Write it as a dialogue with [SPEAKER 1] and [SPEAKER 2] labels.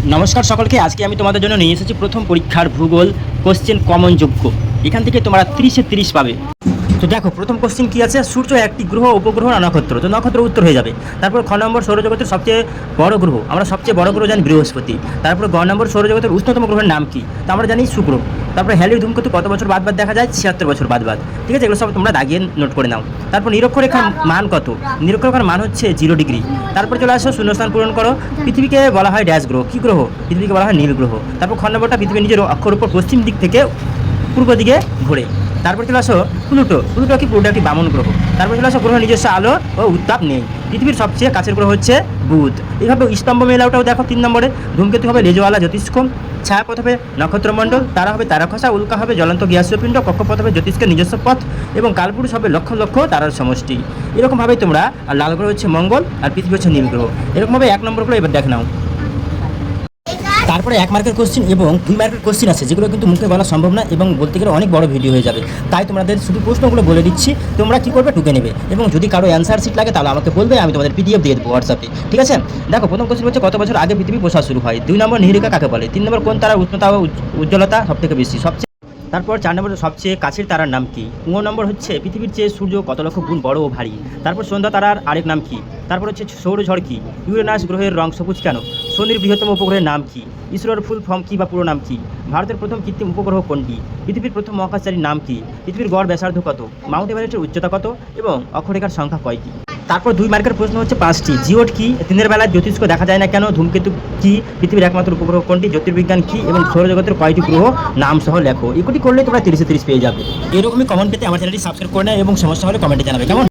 [SPEAKER 1] নমস্কার সকলকে। আজকে আমি তোমাদের জন্য নিয়ে এসেছি প্রথম পরীক্ষার ভূগোল কোশ্চেন কমন যোগ্য। এখান থেকে তোমরা 30-এ 30 পাবে। তো দেখো প্রথম কোশ্চেন কি আছে, সূর্য একটি গ্রহ, উপগ্রহ না নক্ষত্র? তো নক্ষত্র উত্তর হয়ে যাবে। তারপর খ নম্বর, সৌরজগতের সবচেয়ে বড় গ্রহ, আমরা সবচেয়ে বড় গ্রহ জানি বৃহস্পতি। তারপর গ নম্বর, সৌরজগতের উষ্ণতম গ্রহের নাম কি? তো আমরা জানি শুক্র। তারপর হ্যালির ধূমকেতু কত বছর বাদ বাদ দেখা যায়? 76 বছর বাদ বাদ। ঠিক আছে, এগুলো সব তোমরা দাগিয়ে নোট করে নাও। তারপর নিরক্ষরেখার মান কত? নিরক্ষরেখার মান হচ্ছে 0 ডিগ্রি। তারপর চলে আসো শূন্যস্থান পূরণ করো। পৃথিবীকে বলা হয় ড্যাশ গ্রহ, কী গ্রহ? পৃথিবীকে বলা হয় নীল গ্রহ। তারপর খ নম্বরটা, পৃথিবীর নিজের অক্ষর উপর পশ্চিম দিক থেকে পূর্ব দিকে ঘোরে। তারপর চলে আসো প্লুটো। প্লুটো কি? প্লুটো একটি বামন গ্রহ। তারপর চলে আসো গ্রহ নিজস্ব আলো ও উত্তাপ নেই। পৃথিবীর সবচেয়ে কাছের গ্রহ হচ্ছে বুধ। এইভাবে স্তম্ভ মেলাটাও দেখো 3 নম্বরে। ধূমকেতু হবে লেজওয়ালা জ্যোতিষ্ক, ছায়াপথ হবে নক্ষত্রমণ্ডল, তারা হবে তারাখসা, উল্কা হবে জ্বলন্ত গ্যাসীয় পিণ্ড, কক্ষপথ হবে জ্যোতিষ্কের নিজস্ব পথ এবং কালপুরুষ হবে লক্ষ লক্ষ তারার সমষ্টি। এরকমভাবেই তোমরা, আর লাল গ্রহ হচ্ছে মঙ্গল আর পৃথিবী হচ্ছে নীল গ্রহ। এরকমভাবে 1 নম্বরগুলো এবার দেখে নাও। তারপরে 1 মার্কের কোশ্চেন এবং 2 মার্কের কোশ্চেন আছে, যেগুলো কিন্তু মুখে বলা সম্ভব না এবং বলতে গেলে অনেক বড় ভিডিও হয়ে যাবে। তাই তোমাদের শুধু প্রশ্নগুলো বলে দিচ্ছি, তোমরা কী করবে, টুকে নেবে। এবং যদি কারো অ্যান্সার শিট লাগে তাহলে আমাকে বলবে, আমি তোমাদের পিডিএফ দিয়ে দেবো হোয়াটসঅ্যাপে। ঠিক আছে? দেখো প্রথম কোশ্চেন হচ্ছে, কত বছর আগে পৃথিবী প্রসার শুরু হয়? 2 নম্বর, নিহিরিকা কাকে বলে? 3 নম্বর, কোন তারার উষ্ণতা ও উজ্জ্বলতা সবথেকে বেশি? তারপর 4 নম্বর, সবচেয়ে কাছের তারার নাম কি? 15 নম্বর হচ্ছে, পৃথিবীর চেয়ে সূর্য কত লক্ষ গুণ বড় ও ভারী? তারপর সন্ধ্যা তারার আরেক নাম কি? তারপর হচ্ছে সৌরঝড় কি? ইউরেনাস গ্রহের রং সবুজ কেন? শনির বৃহত্তম উপগ্রহের নাম কি? ইসরোর ফুল ফর্ম কি বা পুরো নাম কি? ভারতের প্রথম কৃত্রিম উপগ্রহ কোনটি? পৃথিবীর প্রথম মহাকাশচারীর নাম কি? পৃথিবীর গড় ব্যাসার্ধ কত? মাউন্ট এভারেস্টের উচ্চতা কত? এবং অক্ষরেখার সংখ্যা কয়টি? তারপর 2 মার্কের প্রশ্ন হচ্ছে 5টি। জিওড কি? দিনের বেলায় জ্যোতিষ্ক দেখা যায় না কেন? ধূমকেতু কি? পৃথিবীর একমাত্র উপগ্রহ কোনটি? জ্যোতির্বিজ্ঞান কি? এবং সৌরজগতের কয়টি গ্রহ নাম সহ লেখো। এগুলি করলে তোমরা 30-এ 30 পেয়ে যাবে। এরকমই কমেন্ট পেতে আমার চ্যানেলটি সাবস্ক্রাইব করে নাও এবং সমস্যা হলে কমেন্টে জানাবে, কেমন?